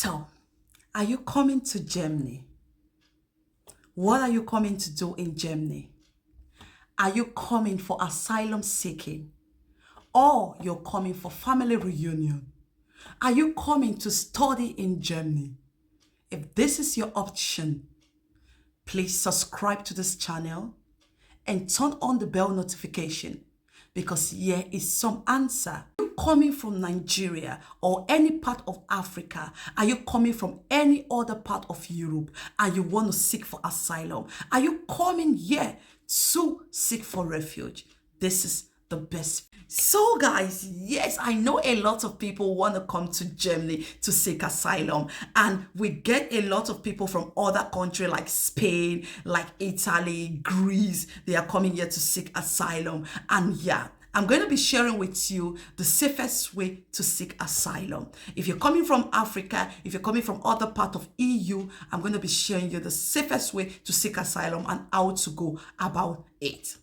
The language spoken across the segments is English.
So, are you coming to Germany? What are you coming to do in Germany? Are you coming for asylum seeking? Or you're coming for family reunion? Are you coming to study in Germany? If this is your option, please subscribe to this channel and turn on the bell notification because here is some answer. Are you coming from Nigeria or any part of Africa? Are you coming from any other part of Europe and you want to seek for asylum? Are you coming here to seek for refuge? This is the best. So guys, yes, I know a lot of people want to come to Germany to seek asylum, and we get a lot of people from other countries like Spain, like Italy, Greece. They are coming here to seek asylum. And yeah, I'm going to be sharing with you the safest way to seek asylum. If you're coming from Africa, if you're coming from other part of EU, I'm going to be sharing you the safest way to seek asylum and how to go about it.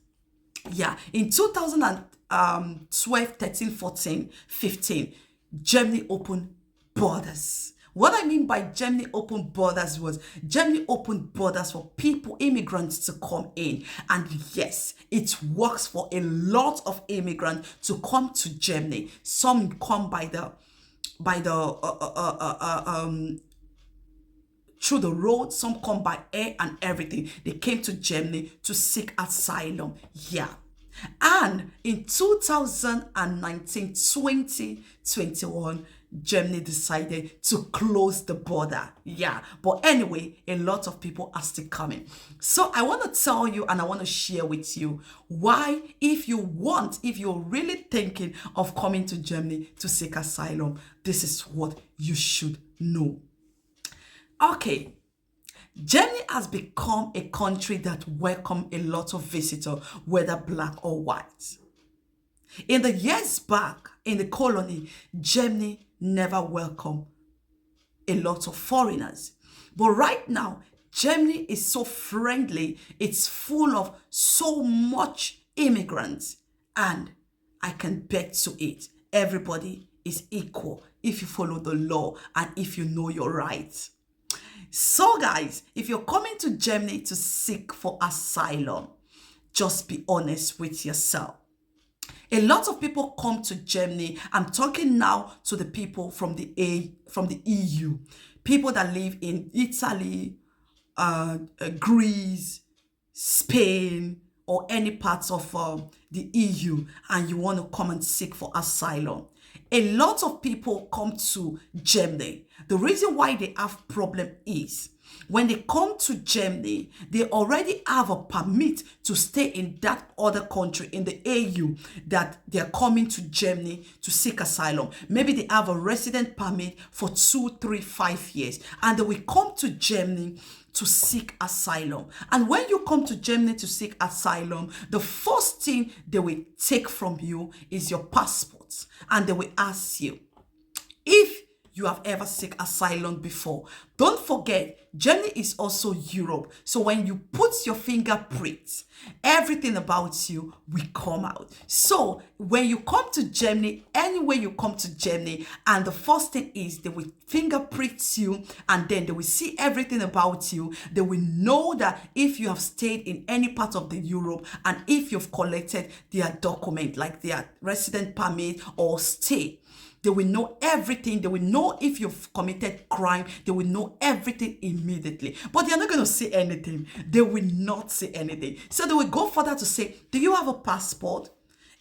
Yeah, in 2012, 13, 14, 15, Germany opened borders. What I mean by Germany opened borders was Germany opened borders for people, immigrants to come in. And yes, it works for a lot of immigrants to come to Germany. Some come through the road, some come by air and everything. They came to Germany to seek asylum. Yeah. And in 2019, 2021, Germany decided to close the border. Yeah. But anyway, a lot of people are still coming. So I want to tell you and I want to share with you why, if you're really thinking of coming to Germany to seek asylum, this is what you should know. Okay, Germany has become a country that welcomes a lot of visitors, whether black or white. In the years back, in the colony, Germany never welcomed a lot of foreigners. But right now, Germany is so friendly, it's full of so much immigrants, and I can bet to it, everybody is equal if you follow the law and if you know your rights. So guys, if you're coming to Germany to seek for asylum, just be honest with yourself. A lot of people come to Germany. I'm talking now to the people from the EU, people that live in Italy, Greece, Spain, or any parts of the EU, and you want to come and seek for asylum. A lot of people come to Germany. The reason why they have problem is when they come to Germany, they already have a permit to stay in that other country in the EU that they're coming to Germany to seek asylum. Maybe they have a resident permit for 2, 3, 5 years, and they will come to Germany to seek asylum. And when you come to Germany to seek asylum, the first thing they will take from you is your passport, and they will ask you if you have ever sought asylum before. Don't forget, Germany is also Europe. So when you put your fingerprint, everything about you will come out. So when you come to Germany, anywhere you come to Germany, and the first thing is they will fingerprint you, and then they will see everything about you. They will know that if you have stayed in any part of the Europe, and if you've collected their document, like their resident permit or stay, they will know everything. They will know if you've committed crime. They will know everything immediately. But they're not going to say anything. They will not say anything. So they will go further to say, do you have a passport?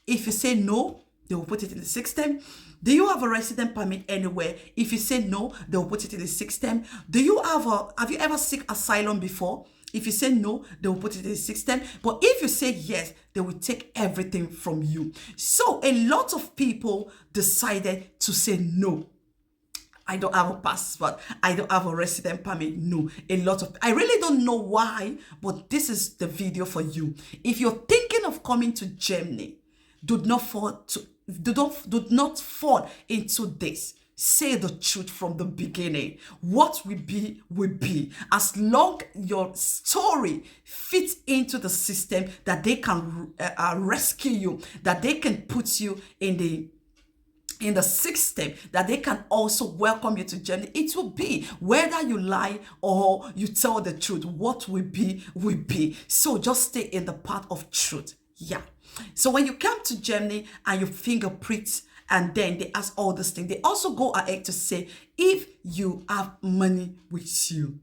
If you say no, they will put it in the system. Do you have a resident permit anywhere? If you say no, they will put it in the system. Have you ever sought asylum before? If you say no, they will put it in the system. But if you say yes, they will take everything from you. So a lot of people decided to say no. I don't have a passport. I don't have a resident permit. No, I really don't know why, but this is the video for you. If you're thinking of coming to Germany, do not fall into this. Say the truth from the beginning. What will be, will be. As long your story fits into the system that they can rescue you, that they can put you in the in the system that they can also welcome you to Germany. It will be whether you lie or you tell the truth. What will be, will be. So just stay in the path of truth. Yeah. So when you come to Germany and you fingerprint, and then they ask all these things, they also go ahead to say if you have money with you.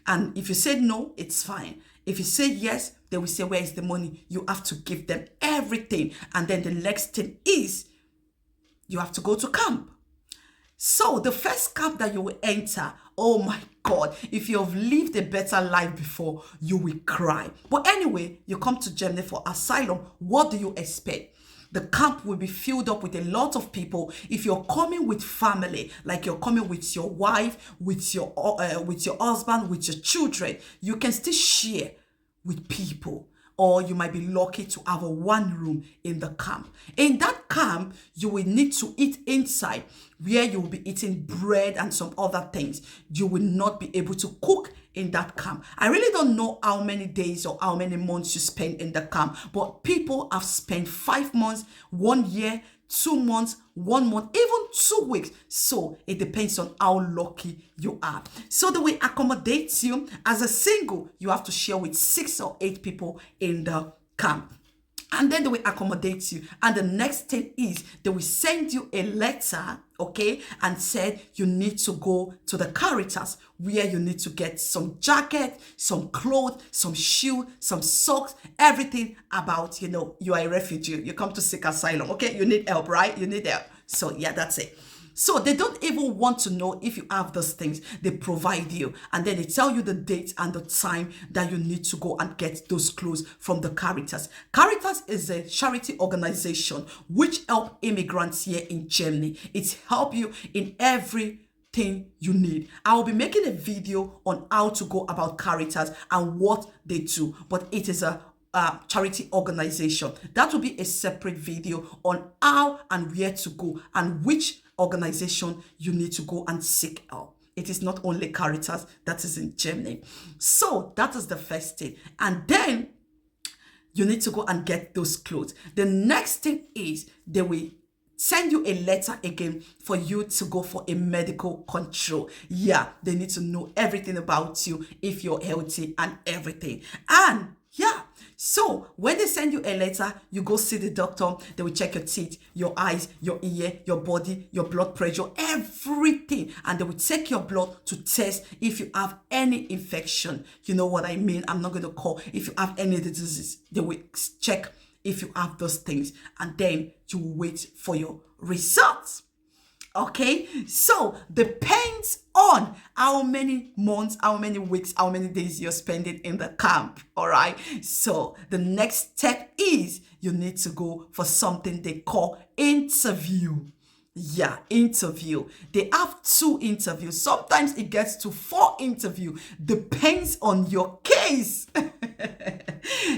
And if you say no, it's fine. If you say yes, they will say, where is the money? You have to give them everything. And then the next thing is you have to go to camp. So the first camp that you will enter, oh my God, if you have lived a better life before, you will cry. But anyway, you come to Germany for asylum. What do you expect? The camp will be filled up with a lot of people. If you're coming with family, like you're coming with your wife, with your husband, with your children, you can still share with people. Or you might be lucky to have a one room in the camp. In that camp, you will need to eat inside, where you will be eating bread and some other things. You will not be able to cook in that camp. I really don't know how many days or how many months you spend in the camp, but people have spent 5 months, 1 year, 2 months, 1 month, even 2 weeks. So it depends on how lucky you are. So they will accommodate you. As a single, you have to share with 6 or 8 people in the camp. And then they will accommodate you. And the next thing is they will send you a letter, okay, and said you need to go to the Caritas, where you need to get some jacket, some clothes, some shoe, some socks, everything about, you are a refugee. You come to seek asylum, okay? You need help, right? You need help. So yeah, that's it. So they don't even want to know if you have those things. They provide you, and then they tell you the date and the time that you need to go and get those clothes from the Caritas. Caritas is a charity organization which help immigrants here in Germany. It helps you in everything you need. I will be making a video on how to go about Caritas and what they do, but it is a charity organization. That will be a separate video on how and where to go and which organization you need to go and seek help. It is not only Caritas that is in Germany. So that is the first thing. And then you need to go and get those clothes. The next thing is they will send you a letter again for you to go for a medical control. Yeah, they need to know everything about you, if you're healthy and everything. And yeah, so when they send you a letter, you go see the doctor. They will check your teeth, your eyes, your ear, your body, your blood pressure, everything. And they will take your blood to test if you have any infection. You know what I mean? I'm not going to call. If you have any diseases, they will check if you have those things. And then you will wait for your results. Okay, so depends on how many months, how many weeks, how many days you're spending in the camp. All right, so the next step is you need to go for something they call interview. Yeah, interview. They have 2 interviews. Sometimes it gets to 4 interviews. Depends on your case.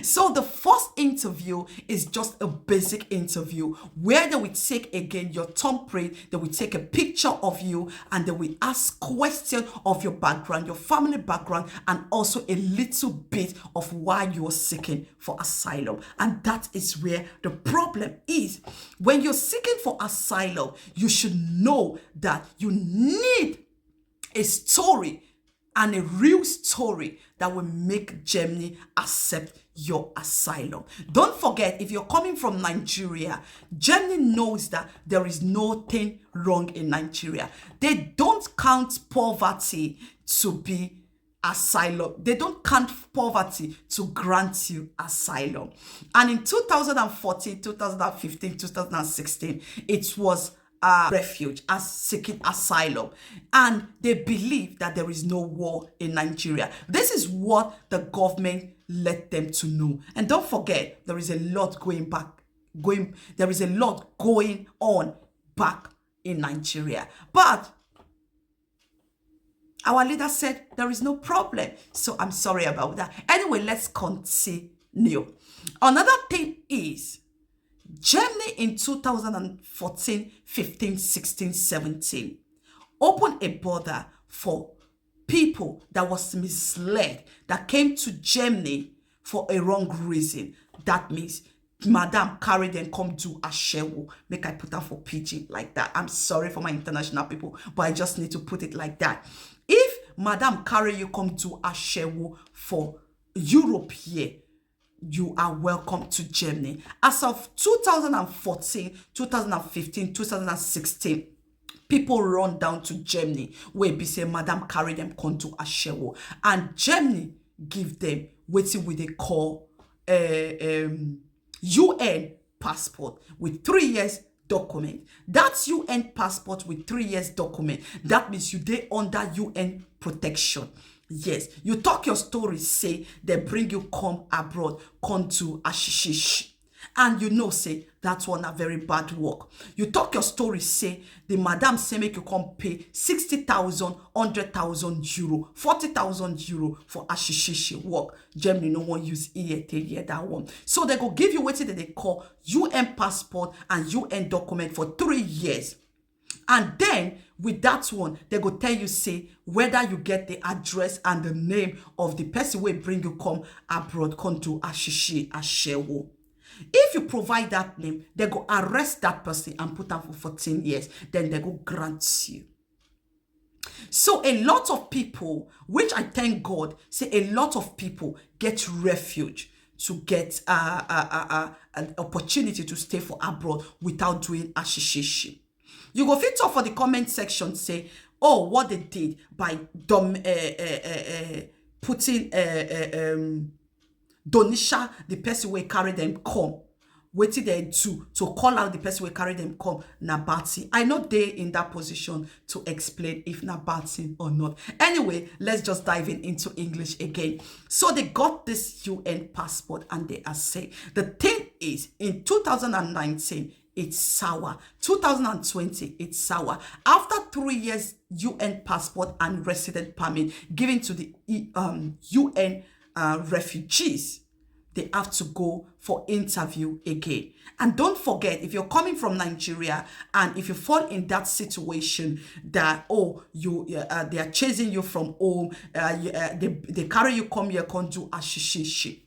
So the first interview is just a basic interview where they will take again your thumbprint, they will take a picture of you, and they will ask questions of your background, your family background, and also a little bit of why you are seeking for asylum. And that is where the problem is. When you're seeking for asylum, you should know that you need a story, and a real story that will make Germany accept your asylum. Don't forget, if you're coming from Nigeria, Germany knows that there is nothing wrong in Nigeria. They don't count poverty to be asylum. They don't count poverty to grant you asylum. And in 2014, 2015, 2016, it was refuge as seeking asylum, and they believe that there is no war in Nigeria. This is what the government let them to know. And don't forget, there is a lot going on back in Nigeria. But our leader said there is no problem. So I'm sorry about that. Anyway, let's continue. Another thing is Germany in 2014, 15, 16, 17 opened a border for people that was misled, that came to Germany for a wrong reason. That means madam carry them come do a shewo. Make I put that for PG like that. I'm sorry for my international people, but I just need to put it like that. If madam carry you come do a shewo for Europe here, you are welcome to Germany. As of 2014, 2015, 2016, people run down to Germany where be say madam carry them come to Ashewo, and Germany give them wetin we dey call UN passport with 3 years document. That's UN passport with 3 years document. That means you dey under UN protection. Yes, you talk your story, say they bring you come abroad, come to Ashishish. And you know, say, that's one a very bad work. You talk your story, say, the madam say make you come pay 60,000, 100,000 euro, 40,000 euro for Ashishishi work. Germany no one use EA that one. So they go give you what they call UN passport and UN document for 3 years. And then with that one, they go tell you, say, whether you get the address and the name of the person who bring you come abroad, come to Ashishi, Ashewo. If you provide that name, they go arrest that person and put them for 14 years. Then they go grant you. So a lot of people, which I thank God, say a lot of people get refuge to get an opportunity to stay for abroad without doing ashishishi. You go fit talk for the comment section, say, oh, what they did by putting Donisha, the person will carry them come. Waiting there to call out the person will carry them come, Nabati. I know they in that position to explain if Nabati or not. Anyway, let's just dive into English again. So they got this UN passport and they are saying, the thing is, in 2019, it's sour. 2020, it's sour. After 3 years UN passport and resident permit given to the UN refugees, they have to go for interview again. And don't forget, if you're coming from Nigeria and if you fall in that situation that, oh, they are chasing you from home, they carry you come here, come do ashishishi.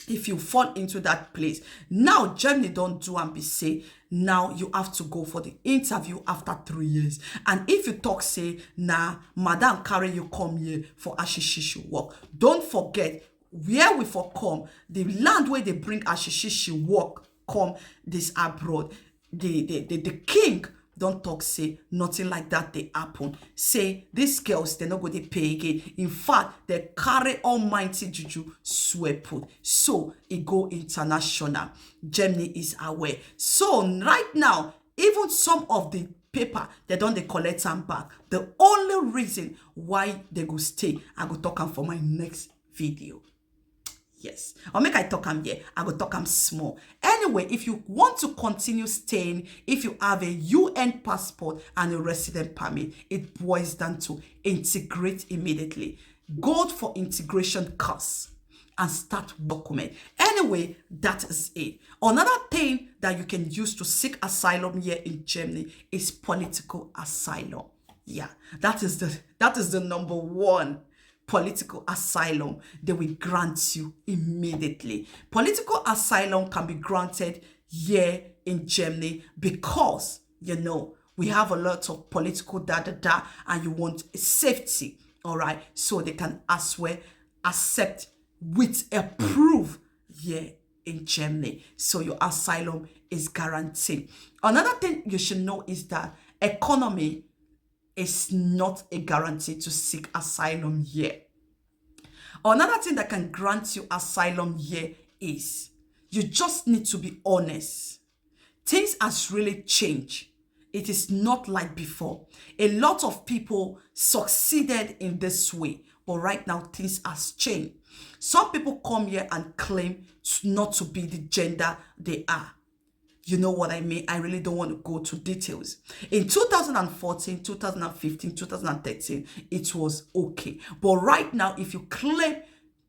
If you fall into that place, now Germany don't do and be say, now you have to go for the interview after 3 years. And if you talk, say, nah, madam carry you come here for ashishishi work, don't forget, where we for come, the land where they bring ashishishi work come this abroad, the king don't talk, say nothing like that they happen. Say these girls, they're not going to pay again. In fact, they carry almighty juju swear put. So it go international. Germany is aware. So right now, even some of the paper, they don't they collect them back. The only reason why they go stay, I go talk them for my next video. Yes, or make I talk am here, I go talk am small. Anyway, if you want to continue staying, if you have a UN passport and a resident permit, it boils down to integrate immediately. Go for integration course and start document. Anyway, that is it. Another thing that you can use to seek asylum here in Germany is political asylum. Yeah, that is the number one. Political asylum, they will grant you immediately. Political asylum can be granted here in Germany because, you know, we have a lot of political and you want safety, all right? So they can as well accept with a proof here in Germany. So your asylum is guaranteed. Another thing you should know is that economy is not a guarantee to seek asylum here. Another thing that can grant you asylum here is you just need to be honest. Things has really changed. It is not like before. A lot of people succeeded in this way, but right now things has changed. Some people come here and claim not to be the gender they are. You know what I mean? I really don't want to go to details. In 2014, 2015, 2013, it was okay. But right now, if you claim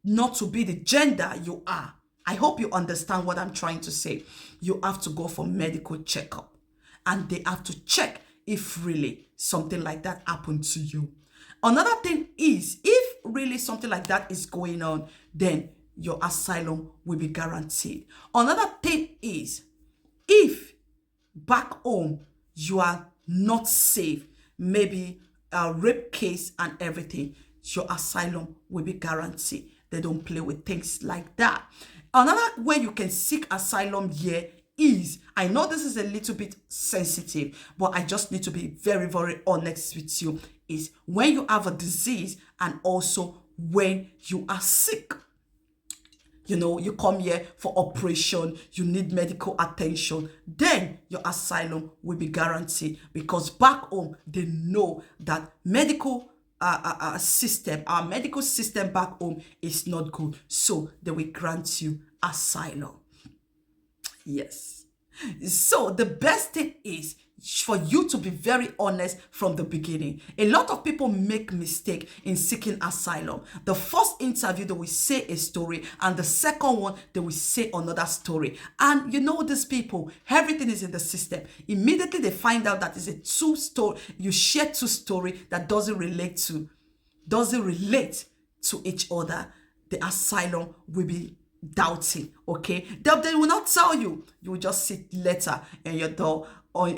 not to be the gender you are, I hope you understand what I'm trying to say. You have to go for medical checkup. And they have to check if really something like that happened to you. Another thing is, if really something like that is going on, then your asylum will be guaranteed. Another thing is, if back home you are not safe, maybe a rape case and everything, your asylum will be guaranteed. They don't play with things like that. Another way you can seek asylum here is, I know this is a little bit sensitive, but I just need to be very, very honest with you, is when you have a disease and also when you are sick. You come here for operation, you need medical attention, then your asylum will be guaranteed, because back home they know that our medical system back home is not good, so they will grant you asylum. Yes. So the best thing is for you to be very honest from the beginning. A lot of people make mistake in seeking asylum. The first interview, they will say a story, and the second one, they will say another story. And these people, everything is in the system. Immediately they find out that it's a two story, you share two story that doesn't relate to each other, the asylum will be doubting. Okay, they will not tell you. You will just see letter in your door, in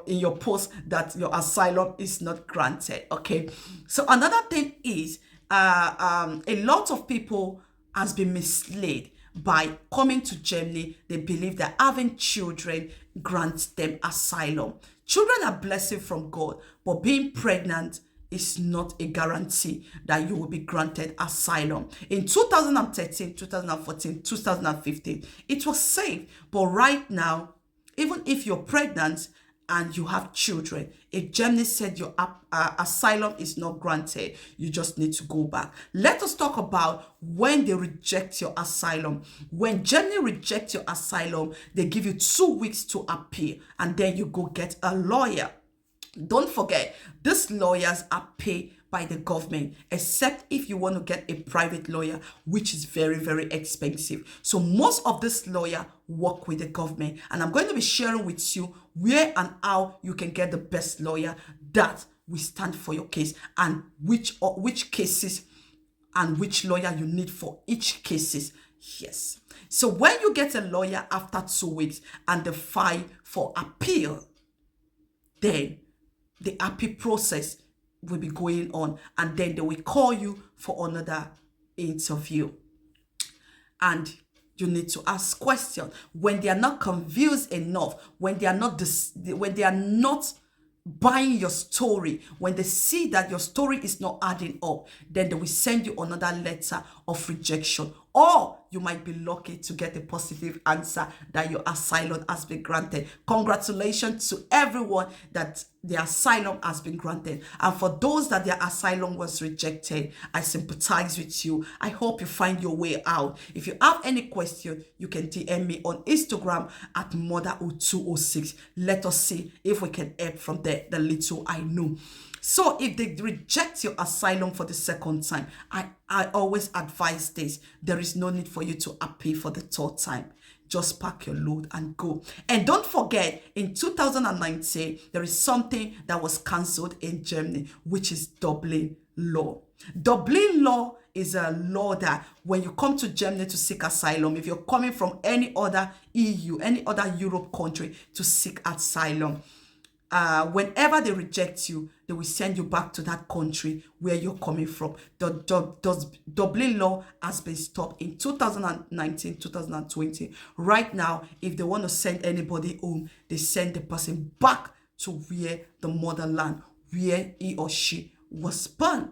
your post, that your asylum is not granted. Okay, so another thing is, a lot of people has been misled by coming to Germany. They believe that having children grants them asylum. Children are blessing from God, but being pregnant is not a guarantee that you will be granted asylum. In 2013, 2014, 2015, it was safe. But right now, even if you're pregnant and you have children, if Germany said your asylum is not granted, you just need to go back. Let us talk about when they reject your asylum. When Germany rejects your asylum, they give you 2 weeks to appeal, and then you go get a lawyer. Don't forget, these lawyers are paid by the government, except if you want to get a private lawyer, which is very, very expensive. So most of this lawyer work with the government, and I'm going to be sharing with you where and how you can get the best lawyer that will stand for your case, and which cases and which lawyer you need for each cases. Yes. So when you get a lawyer after 2 weeks and the file for appeal, then the appeal process will be going on, and then they will call you for another interview, and you need to ask questions. When they are not confused enough, when they are not buying your story, when they see that your story is not adding up, then they will send you another letter of rejection, or you might be lucky to get a positive answer that your asylum has been granted. Congratulations to everyone that the asylum has been granted. And for those that their asylum was rejected, I sympathize with you. I hope you find your way out. If you have any question, you can DM me on Instagram at mother0206. Let us see if we can help from there, the little I know. So if they reject your asylum for the second time, I always advise this. There is no need for you to appeal for the third time. Just pack your load and go. And don't forget, in 2019, there is something that was cancelled in Germany, which is Dublin law. Dublin law is a law that when you come to Germany to seek asylum, if you're coming from any other EU, any other Europe country to seek asylum, whenever they reject you, they will send you back to that country where you're coming from. The Dublin law has been stopped in 2019, 2020. Right now, if they want to send anybody home, they send the person back to where the motherland, where he or she was born.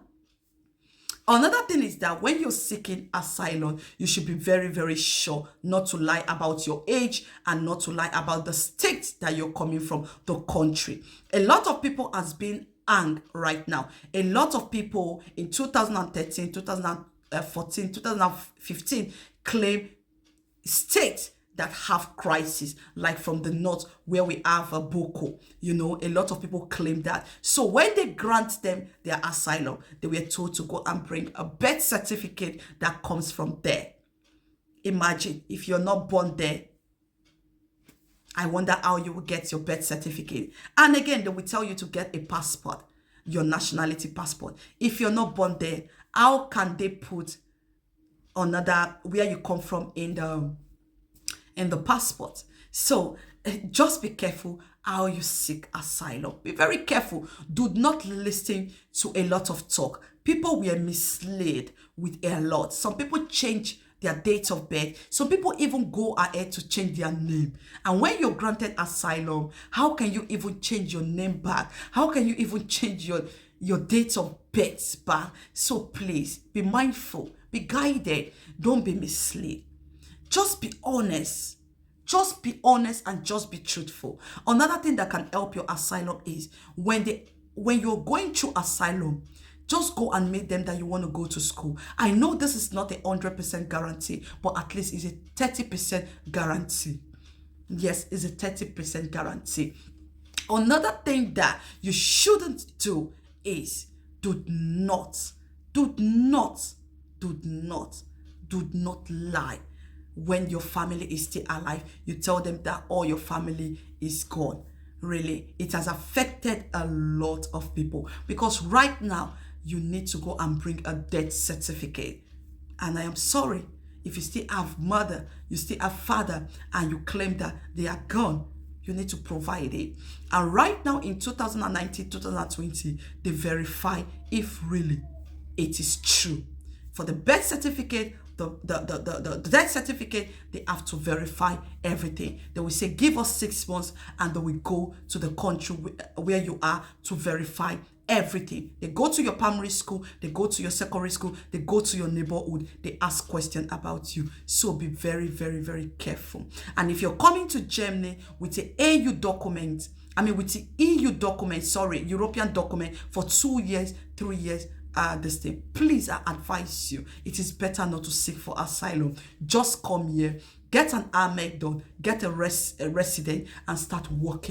Another thing is that when you're seeking asylum, you should be very, very sure not to lie about your age and not to lie about the state that you're coming from, the country. A lot of people has been hanged right now. A lot of people in 2013, 2014, 2015 claim states that have crisis, like from the north where we have a Boko. A lot of people claim that. So when they grant them their asylum, they were told to go and bring a birth certificate that comes from there. Imagine if you're not born there. I wonder how you will get your birth certificate. And again, they will tell you to get a passport, your nationality passport. If you're not born there, how can they put another where you come from in the passport. So just be careful how you seek asylum. Be very careful. Do not listen to a lot of talk. People were misled with a lot. Some people change their date of birth. Some people even go ahead to change their name. And when you're granted asylum, how can you even change your name back? How can you even change your date of birth back? So please be mindful, be guided, don't be misled. Just be honest. Just be honest and just be truthful. Another thing that can help your asylum is when you're going through asylum, just go and make them that you want to go to school. I know this is not a 100% guarantee, but at least it's a 30% guarantee. Yes, it's a 30% guarantee. Another thing that you shouldn't do is do not, do not, do not, do not lie. When your family is still alive, you tell them that all your family is gone. Really, it has affected a lot of people, because right now you need to go and bring a death certificate. And I am sorry, if you still have mother, you still have father, and you claim that they are gone, you need to provide it. And right now in 2019, 2020, they verify if really it is true. For the birth certificate, the death certificate, they have to verify everything. They will say, give us 6 months, and they will go to the country where you are to verify everything. They go to your primary school, they go to your secondary school, they go to your neighborhood, they ask questions about you. So be very, very, very careful. And if you're coming to Germany with the AU document, with the EU document, European document for 2 years, 3 years, this thing, please, I advise you, it is better not to seek for asylum. Just come here, get an AMEC done, get a resident, and start working.